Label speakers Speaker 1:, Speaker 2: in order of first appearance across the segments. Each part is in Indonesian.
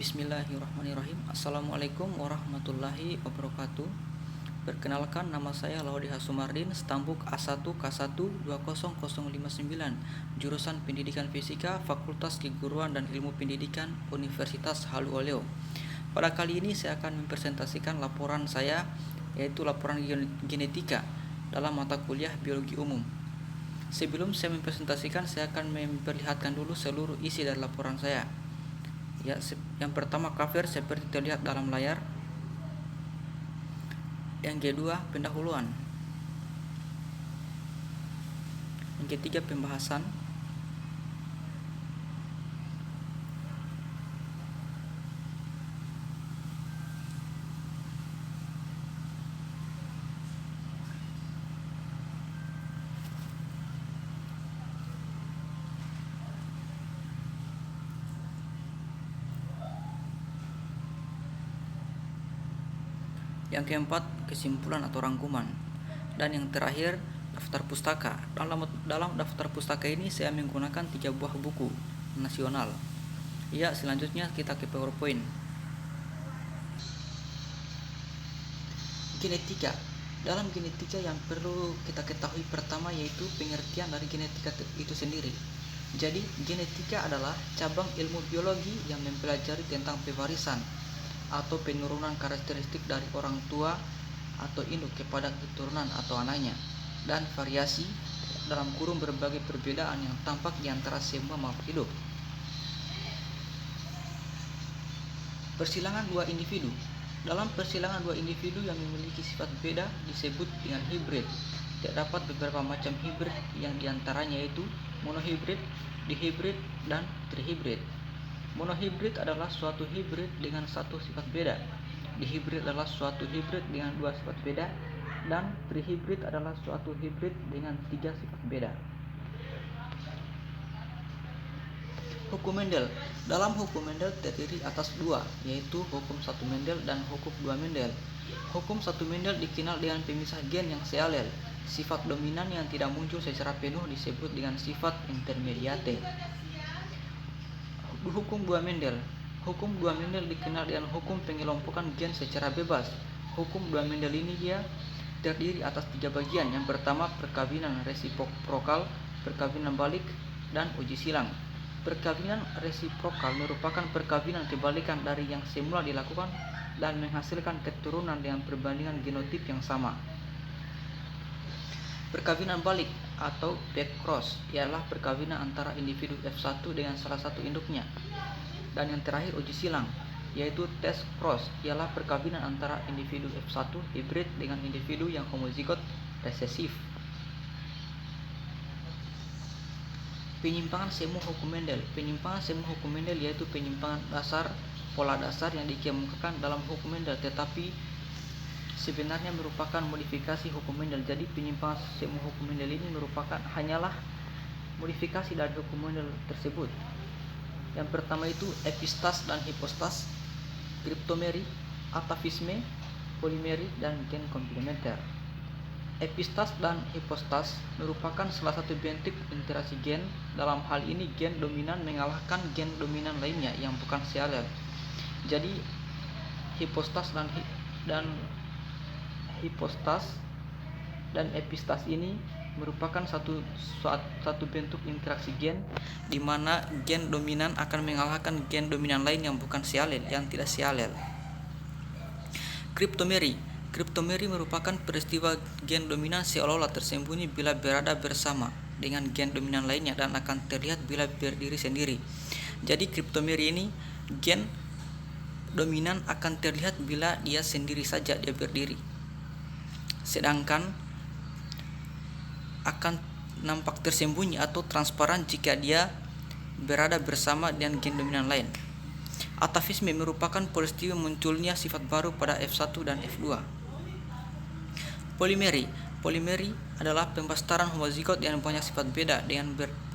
Speaker 1: Bismillahirrahmanirrahim. Assalamualaikum warahmatullahi wabarakatuh. Perkenalkan, nama saya Laudi Hasumardin, Stambuk A1K1 20059, jurusan Pendidikan Fisika, Fakultas Keguruan dan Ilmu Pendidikan, Universitas Haluoleo. Pada kali ini saya akan mempresentasikan laporan saya, yaitu laporan genetika dalam mata kuliah biologi umum. Sebelum saya mempresentasikan, saya akan memperlihatkan dulu seluruh isi dari laporan saya. Yang pertama, cover seperti terlihat dalam layar. Yang kedua, pendahuluan. Yang ketiga, pembahasan. Yang keempat, kesimpulan atau rangkuman. Dan yang terakhir, daftar pustaka. Dalam daftar pustaka ini saya menggunakan 3 buah buku nasional. Selanjutnya kita ke PowerPoint. Genetika. Dalam genetika yang perlu kita ketahui pertama yaitu pengertian dari genetika itu sendiri. Jadi, genetika adalah cabang ilmu biologi yang mempelajari tentang pewarisan atau penurunan karakteristik dari orang tua atau induk kepada keturunan atau anaknya, dan variasi dalam kurung berbagai perbedaan yang tampak di antara semua makhluk hidup. Persilangan dua individu. Dalam persilangan dua individu yang memiliki sifat beda disebut dengan hibrid. Terdapat beberapa macam hibrid yang diantaranya yaitu monohibrid, dihibrid, dan trihibrid. Monohibrid adalah suatu hibrid dengan satu sifat beda. Dihibrid adalah suatu hibrid dengan 2 sifat beda, dan trihibrid adalah suatu hibrid dengan 3 sifat beda. Hukum Mendel. Dalam hukum Mendel terdiri atas 2, yaitu hukum 1 Mendel dan hukum 2 Mendel. Hukum 1 Mendel dikenal dengan pemisah gen yang sealel. Sifat dominan yang tidak muncul secara penuh disebut dengan sifat intermediate. Hukum 2 Mendel. Hukum 2 Mendel dikenal dengan hukum pengelompokan gen secara bebas. Hukum 2 Mendel ini dia terdiri atas 3 bagian. Yang pertama, perkawinan resiprokal, perkawinan balik, dan uji silang. Perkawinan resiprokal merupakan perkawinan kebalikan dari yang semula dilakukan dan menghasilkan keturunan dengan perbandingan genotip yang sama. Perkawinan balik atau backcross ialah perkawinan antara individu F1 dengan salah satu induknya. Dan yang terakhir, uji silang, yaitu test cross, ialah perkawinan antara individu F1 hibrid dengan individu yang homozigot resesif. Penyimpangan semu hukum Mendel. Penyimpangan semu hukum Mendel yaitu penyimpangan dasar, pola dasar yang dikemukakan dalam hukum Mendel tetapi sebenarnya merupakan modifikasi hukum Mendel. Jadi penyimpangan semu hukum Mendel ini hanyalah modifikasi dari hukum Mendel tersebut. Yang pertama itu epistas dan hipostas, kriptomeri, atavisme, polimeri, dan gen komplementer. Epistas dan hipostas merupakan salah satu bentuk interaksi gen. Dalam hal ini gen dominan mengalahkan gen dominan lainnya yang bukan sealel. Jadi hipostas dan hipostas dan epistas ini merupakan satu bentuk interaksi gen di mana gen dominan akan mengalahkan gen dominan lain yang bukan sealel, yang tidak sealel. Kriptomeri merupakan peristiwa gen dominan seolah-olah tersembunyi bila berada bersama dengan gen dominan lainnya dan akan terlihat bila berdiri sendiri. Jadi kriptomeri ini gen dominan akan terlihat bila dia sendiri saja, dia berdiri. Sedangkan akan nampak tersembunyi atau transparan jika dia berada bersama dengan gen dominan lain. Atavisme merupakan peristiwa munculnya sifat baru pada F1 dan F2. Polimeri adalah pembastaran homozigot yang banyak sifat beda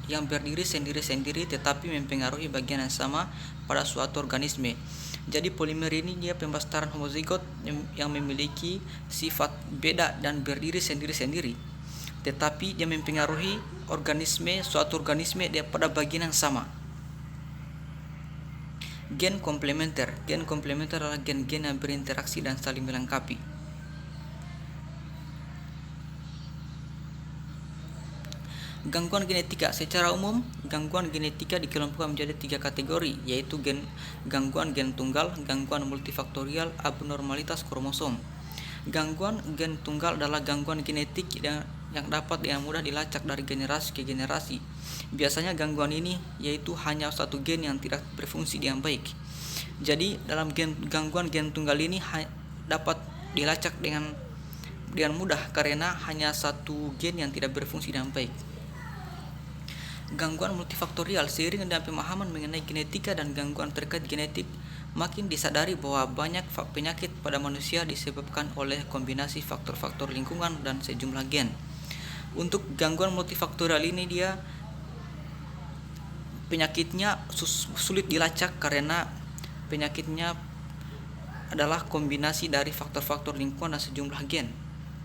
Speaker 1: yang berdiri sendiri-sendiri tetapi mempengaruhi bagian yang sama pada suatu organisme. Jadi polimeri ini dia pembastaran homozigot yang memiliki sifat beda dan berdiri sendiri-sendiri, tetapi dia mempengaruhi suatu organisme pada bagian yang sama. Gen komplementer. Gen komplementer adalah gen-gen yang berinteraksi dan saling melengkapi. Gangguan genetika. Secara umum, gangguan genetika dikelompokkan menjadi 3 kategori, yaitu gangguan gen tunggal, gangguan multifaktorial, abnormalitas kromosom. Gangguan gen tunggal adalah gangguan genetik yang dapat dengan mudah dilacak dari generasi ke generasi. Biasanya gangguan ini yaitu hanya satu gen yang tidak berfungsi dengan baik. Jadi dalam gangguan gen tunggal ini dapat dilacak dengan mudah karena hanya satu gen yang tidak berfungsi dengan baik. Gangguan multifaktorial. Seiring dengan pemahaman mengenai genetika dan gangguan terkait genetik, makin disadari bahwa banyak penyakit pada manusia disebabkan oleh kombinasi faktor-faktor lingkungan dan sejumlah gen. Untuk gangguan multifaktorial ini dia penyakitnya sulit dilacak karena penyakitnya adalah kombinasi dari faktor-faktor lingkungan dan sejumlah gen.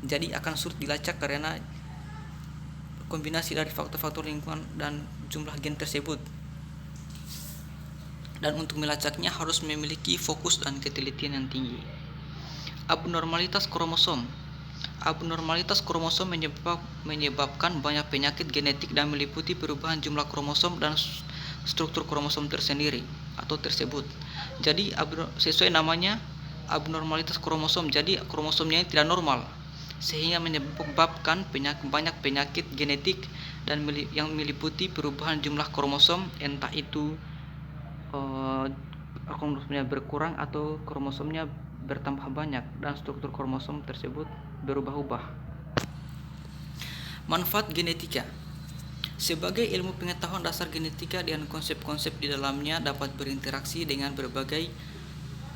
Speaker 1: Jadi akan sulit dilacak karena kombinasi dari faktor-faktor lingkungan dan jumlah gen tersebut. Dan untuk melacaknya harus memiliki fokus dan ketelitian yang tinggi. Abnormalitas kromosom. Abnormalitas kromosom menyebabkan banyak penyakit genetik dan meliputi perubahan jumlah kromosom dan struktur kromosom tersendiri atau tersebut. Jadi sesuai namanya abnormalitas kromosom, jadi kromosomnya tidak normal, sehingga menyebabkan banyak penyakit genetik dan yang meliputi perubahan jumlah kromosom, entah itu kromosomnya berkurang atau kromosomnya bertambah banyak dan struktur kromosom tersebut berubah-ubah. Manfaat genetika. Sebagai ilmu pengetahuan dasar genetika dan konsep-konsep di dalamnya dapat berinteraksi dengan berbagai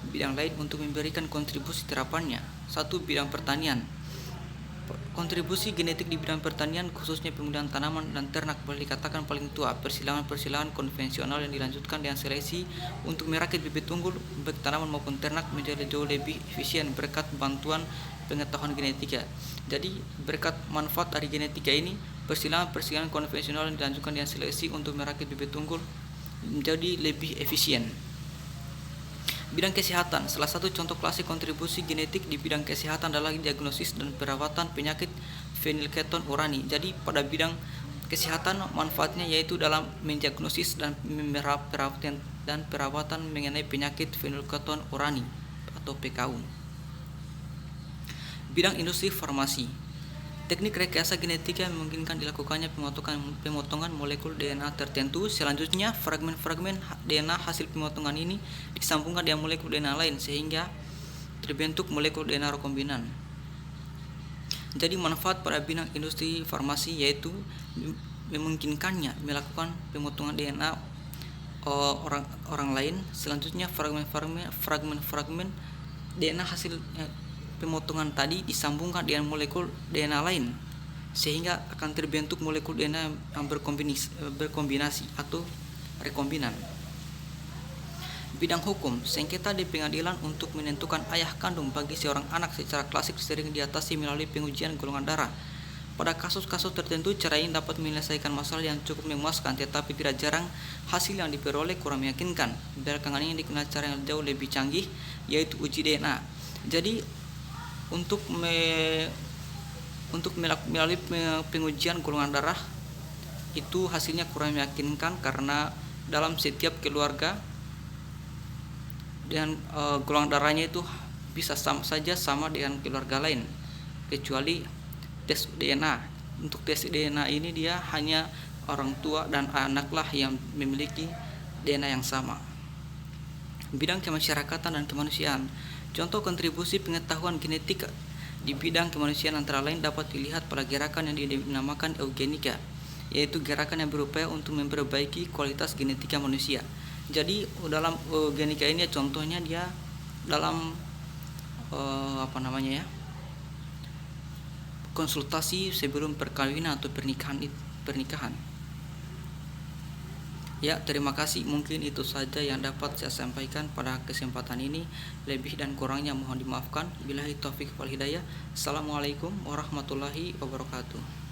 Speaker 1: bidang lain untuk memberikan kontribusi terapannya. 1. Bidang pertanian. Kontribusi genetik di bidang pertanian, khususnya penggunaan tanaman dan ternak, boleh dikatakan paling tua. Persilangan konvensional yang dilanjutkan dengan seleksi untuk merakit bibit unggul baik tanaman maupun ternak menjadi jauh lebih efisien berkat bantuan pengetahuan genetika. Jadi berkat manfaat dari genetika ini, persilangan konvensional yang dilanjutkan dengan seleksi untuk merakit bibit unggul menjadi lebih efisien. Bidang kesehatan. Salah satu contoh klasik kontribusi genetik di bidang kesehatan adalah diagnosis dan perawatan penyakit fenilketon urani. Jadi pada bidang kesehatan manfaatnya yaitu dalam mendiagnosis dan perawatan mengenai penyakit fenilketon urani atau PKU. Bidang industri farmasi. Teknik rekayasa genetika memungkinkan dilakukannya pemotongan molekul DNA tertentu. Selanjutnya, fragmen-fragmen DNA hasil pemotongan ini disambungkan dengan molekul DNA lain sehingga terbentuk molekul DNA rekombinan. Jadi manfaat pada bidang industri farmasi yaitu memungkinkannya melakukan pemotongan DNA orang lain. Selanjutnya, fragmen-fragmen DNA hasil pemotongan tadi disambungkan dengan molekul DNA lain sehingga akan terbentuk molekul DNA yang berkombinasi atau rekombinan. Bidang hukum. Sengketa di pengadilan untuk menentukan ayah kandung bagi seorang anak secara klasik sering diatasi melalui pengujian golongan darah. Pada kasus-kasus tertentu, cara ini dapat menyelesaikan masalah yang cukup memuaskan, tetapi tidak jarang hasil yang diperoleh kurang meyakinkan. Belakangan ini dikenal cara yang jauh lebih canggih, yaitu uji DNA. Jadi untuk melalui pengujian golongan darah itu hasilnya kurang meyakinkan karena dalam setiap keluarga dan golongan darahnya itu bisa sama dengan keluarga lain kecuali tes DNA. Untuk tes DNA ini dia hanya orang tua dan anaklah yang memiliki DNA yang sama. Bidang kemasyarakatan dan kemanusiaan. Contoh kontribusi pengetahuan genetik di bidang kemanusiaan antara lain dapat dilihat pada gerakan yang dinamakan eugenika, yaitu gerakan yang berupaya untuk memperbaiki kualitas genetika manusia. Jadi dalam eugenika ini contohnya dia dalam konsultasi sebelum perkawinan atau pernikahan. Ya, terima kasih. Mungkin itu saja yang dapat saya sampaikan pada kesempatan ini. Lebih dan kurangnya mohon dimaafkan. Billahi taufiq wal hidayah. Assalamualaikum warahmatullahi wabarakatuh.